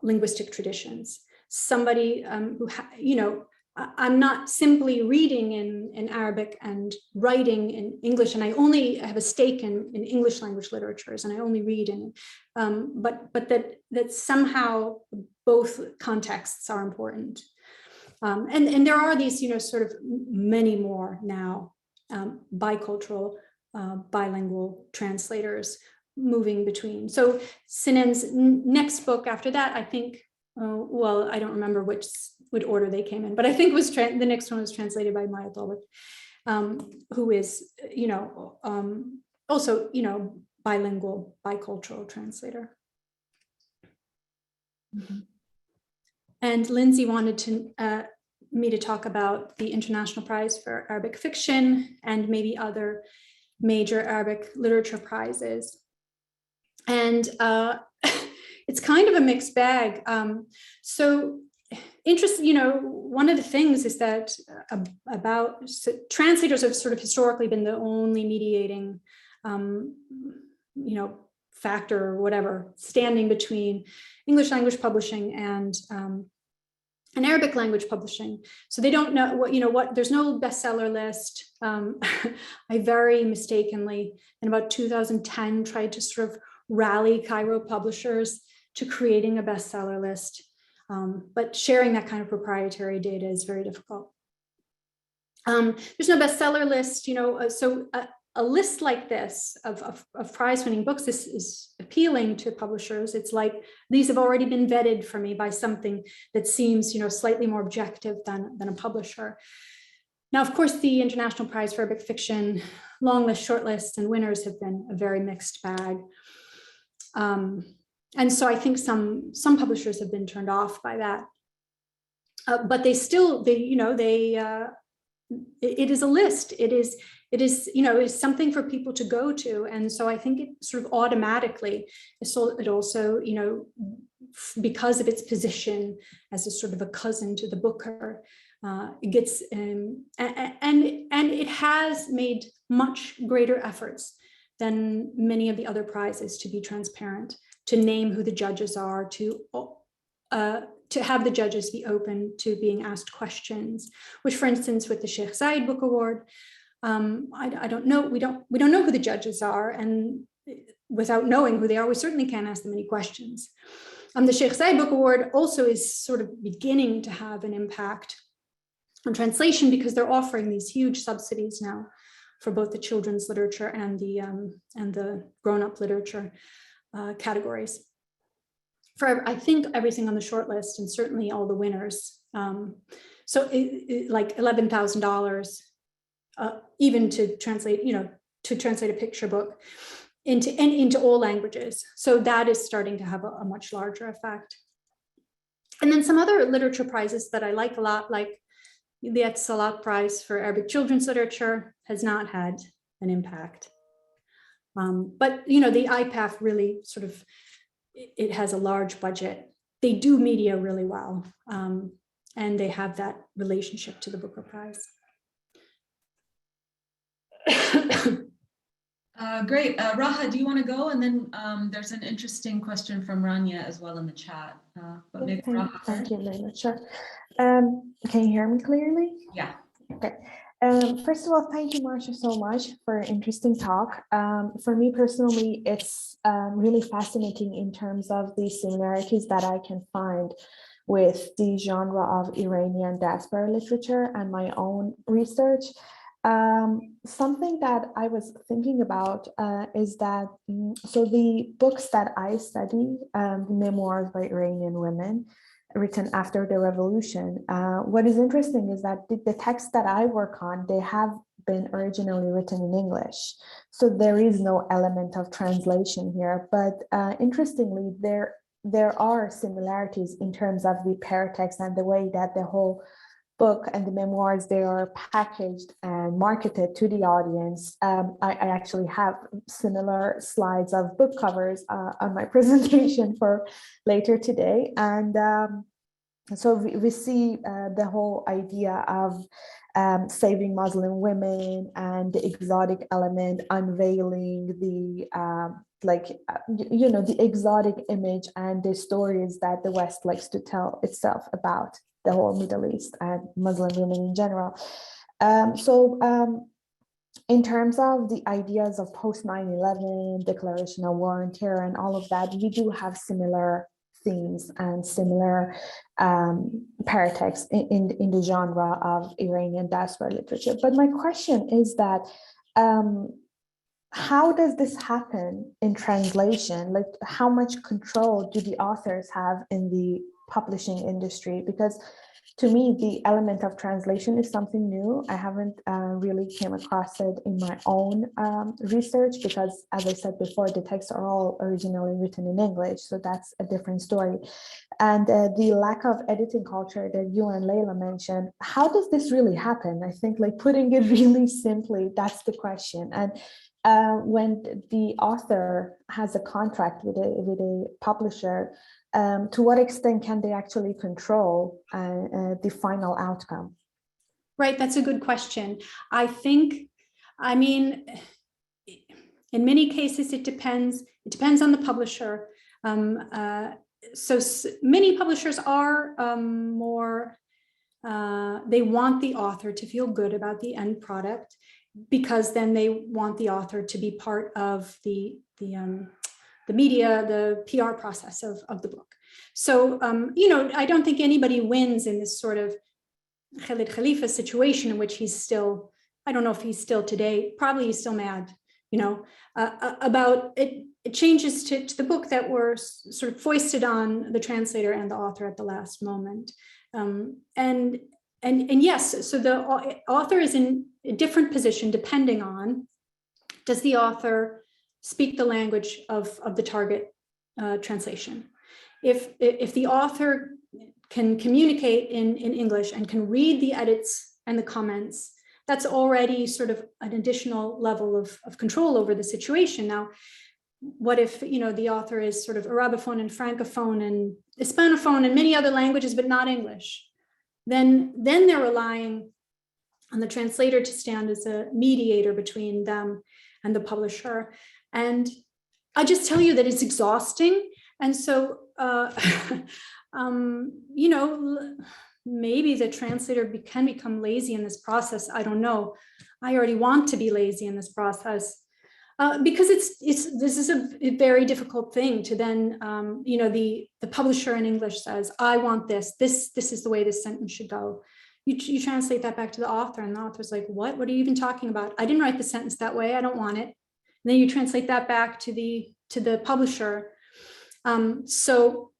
linguistic traditions. Somebody who, I'm not simply reading in Arabic and writing in English, and I only have a stake in English language literatures, and I only read in, but that somehow both contexts are important. And there are these, sort of many more now, bicultural, bilingual translators moving between. So Sinan's next book after that, I think, I don't remember what order they came in, but I think the next one was translated by Maya Tawbak, who is, also, bilingual, bicultural translator. Mm-hmm. And Lindsay wanted me to talk about the International Prize for Arabic Fiction and maybe other major Arabic literature prizes. And it's kind of a mixed bag. One of the things is that translators have sort of historically been the only mediating, factor or whatever, standing between English language publishing and Arabic language publishing. So they don't know what, there's no bestseller list. I very mistakenly in about 2010 tried to sort of rally Cairo publishers to creating a bestseller list. But sharing that kind of proprietary data is very difficult. There's no bestseller list, so a list like this of prize-winning books is appealing to publishers. It's like, these have already been vetted for me by something that seems, slightly more objective than a publisher. Now, of course, the International Prize for Arabic Fiction long list, short lists, and winners have been a very mixed bag. And so I think some publishers have been turned off by that. But it is a list. It is something for people to go to. And so I think it sort of automatically, it also, because of its position as a sort of a cousin to the Booker, it gets, and it has made much greater efforts than many of the other prizes to be transparent, to name who the judges are, to have the judges be open to being asked questions, which, for instance, with the Sheikh Zayed Book Award, I don't know. We don't know who the judges are, and without knowing who they are, we certainly can't ask them any questions. The Sheikh Zayed Book Award also is sort of beginning to have an impact on translation because they're offering these huge subsidies now for both the children's literature and the grown-up literature categories. For I think everything on the short list and certainly all the winners. So like $11,000, even to translate, to translate a picture book into all languages. So that is starting to have a much larger effect. And then some other literature prizes that I like a lot, like the Et Salat Prize for Arabic children's literature, has not had an impact. But the IPAF really sort of, it has a large budget. They do media really well, and they have that relationship to the Booker Prize. Great. Raha, do you want to go? And then there's an interesting question from Rania as well in the chat. But maybe Raha Thank first. you very much. Sure. Can you hear me clearly? Yeah. Okay. First of all, thank you, Marcia, so much for an interesting talk. For me personally, it's really fascinating in terms of the similarities that I can find with the genre of Iranian diaspora literature and my own research. Something that I was thinking about is that, so the books that I study, the memoirs by Iranian women written after the revolution, what is interesting is that the texts that I work on, they have been originally written in English. So there is no element of translation here, but interestingly, there are similarities in terms of the paratext and the way that the whole book and the memoirs, they are packaged and marketed to the audience. I actually have similar slides of book covers on my presentation for later today. And so we see the whole idea of saving Muslim women and the exotic element, unveiling the the exotic image and the stories that the West likes to tell itself about the whole Middle East and Muslim women in general. In terms of the ideas of post 9/11, declaration of war on terror and all of that, we do have similar themes and similar paratexts in the genre of Iranian diaspora literature. But my question is that, how does this happen in translation? Like, how much control do the authors have in the publishing industry? Because to me, the element of translation is something new. I haven't really came across it in my own research because, as I said before, the texts are all originally written in English, so that's a different story. And the lack of editing culture that you and Leila mentioned, how does this really happen? I think, like, putting it really simply, that's the question. And when the author has a contract with a publisher, to what extent can they actually control the final outcome? Right, that's a good question. I mean, in many cases, it depends on the publisher. So many publishers are more, they want the author to feel good about the end product, because then they want the author to be part of the media, the PR process of the book. So, I don't think anybody wins in this sort of Khalid Khalifa situation in which he's still, I don't know if he's still today, probably he's still mad, about it. It changes to the book that were sort of foisted on the translator and the author at the last moment. And yes, so the author is in a different position depending on, does the author speak the language of the target translation? If the author can communicate in English and can read the edits and the comments, that's already sort of an additional level of control over the situation. Now, what if the author is sort of Arabophone and Francophone and Hispanophone and many other languages, but not English? Then they're relying on the translator to stand as a mediator between them and the publisher. And I just tell you that it's exhausting. And so, maybe the translator can become lazy in this process. I don't know. I already want to be lazy in this process. Because this is a very difficult thing to then, you know, the publisher in English says, I want this is the way this sentence should go. You translate that back to the author, and the author's like, what are you even talking about? I didn't write the sentence that way. I don't want it. And then you translate that back to the publisher. So,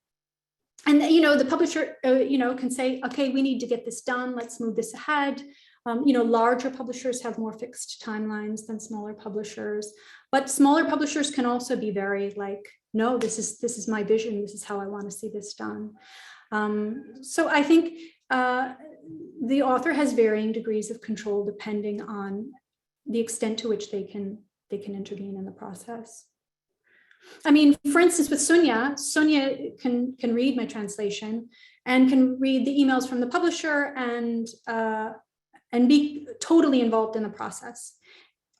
and you know, the publisher, you know, can say, okay, we need to get this done. Let's move this ahead. You know, larger publishers have more fixed timelines than smaller publishers, but smaller publishers can also be very like, no, this is my vision. This is how I want to see this done. So I think the author has varying degrees of control depending on the extent to which they can intervene in the process. I mean, for instance, with Sonia can read my translation and can read the emails from the publisher and be totally involved in the process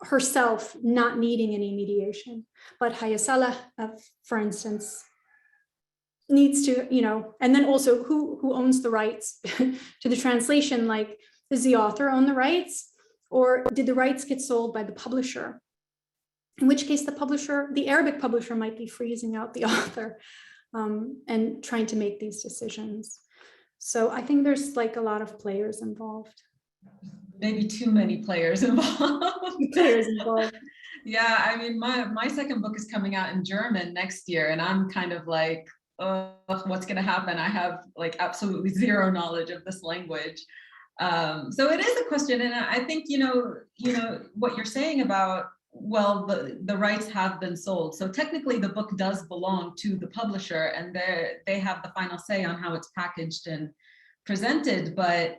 herself, not needing any mediation. But Hayasala, for instance, needs to, you know, and then also who owns the rights to the translation? Like, does the author own the rights, or did the rights get sold by the publisher? In which case the Arabic publisher might be freezing out the author and trying to make these decisions. So I think there's like a lot of players involved. Maybe too many players involved. Yeah, I mean, my second book is coming out in German next year, and I'm kind of like, what's going to happen? I have like absolutely zero knowledge of this language. So it is a question, and I think you know what you're saying about, well, the rights have been sold. So technically the book does belong to the publisher, and they have the final say on how it's packaged and presented. But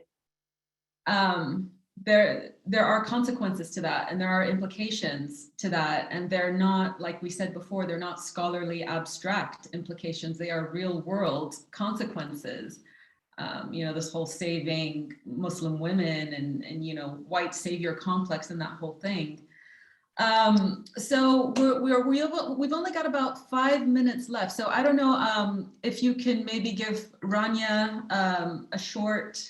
there are consequences to that, and there are implications to that, and they're not, like we said before, they're not scholarly abstract implications. They are real world consequences. You know, this whole saving Muslim women and you know, white savior complex and that whole thing. So we've only got about 5 minutes left. So I don't know if you can maybe give Rania a short,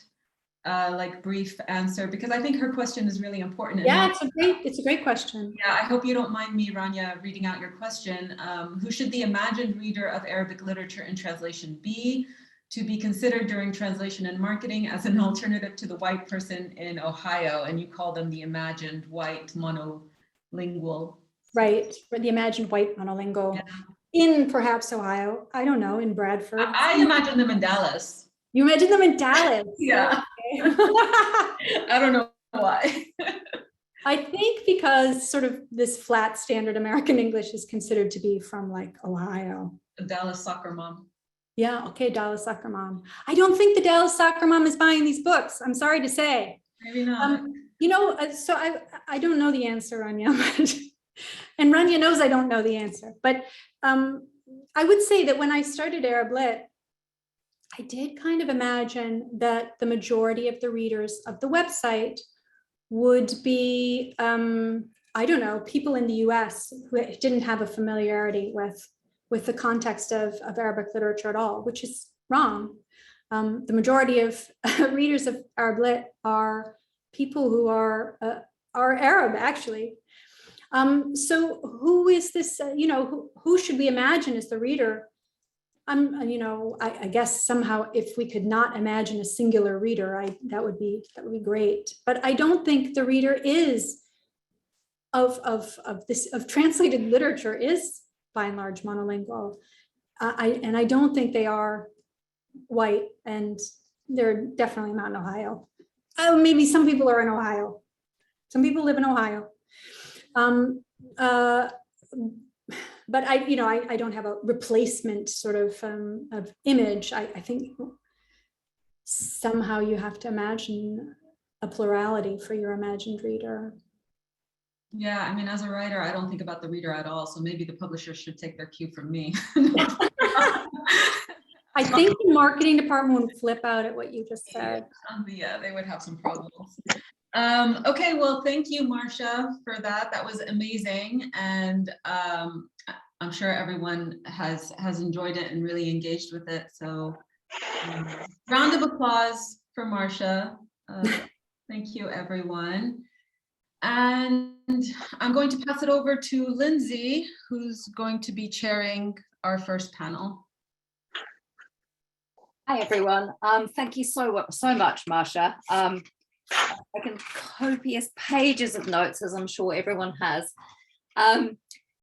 like brief answer, because I think her question is really important. Yeah, it's a great question. Yeah, I hope you don't mind me, Rania, reading out your question. Who should the imagined reader of Arabic literature in translation be, to be considered during translation and marketing as an alternative to the white person in Ohio? And you call them the imagined white monolingual. Right, for the imagined white monolingual. Yeah. In perhaps Ohio, I don't know, in Bradford. I imagine them in Dallas. You imagine them in Dallas? Yeah. Okay. I don't know why. I think because sort of this flat standard American English is considered to be from like Ohio. The Dallas soccer mom. Yeah, okay, Dallas soccer mom. I don't think the Dallas soccer mom is buying these books. I'm sorry to say. Maybe not. You know, so I don't know the answer, Rania, but, and Rania knows I don't know the answer. But I would say that when I started Arablit, I did kind of imagine that the majority of the readers of the website would be, I don't know, people in the US who didn't have a familiarity with the context of Arabic literature at all, which is wrong. The majority of readers of Arablit are people who are Arab, actually. So who is this, you know, who should we imagine as the reader? You know, I guess somehow if we could not imagine a singular reader, that would be great. But I don't think the reader is of translated literature is by and large monolingual. And I don't think they are white, and they're definitely not in Ohio. Maybe some people are in Ohio. Some people live in Ohio. But I don't have a replacement sort of image. I think somehow you have to imagine a plurality for your imagined reader. Yeah, I mean, as a writer, I don't think about the reader at all. So maybe the publisher should take their cue from me. I think the marketing department would flip out at what you just said. Yeah, they would have some problems. Okay, well, thank you, Marcia, for that. That was amazing. And I'm sure everyone has enjoyed it and really engaged with it. So round of applause for Marcia. Thank you, everyone. And I'm going to pass it over to Lindsay, who's going to be chairing our first panel. Hi everyone. Thank you so much, Marcia. I can copious pages of notes, as I'm sure everyone has.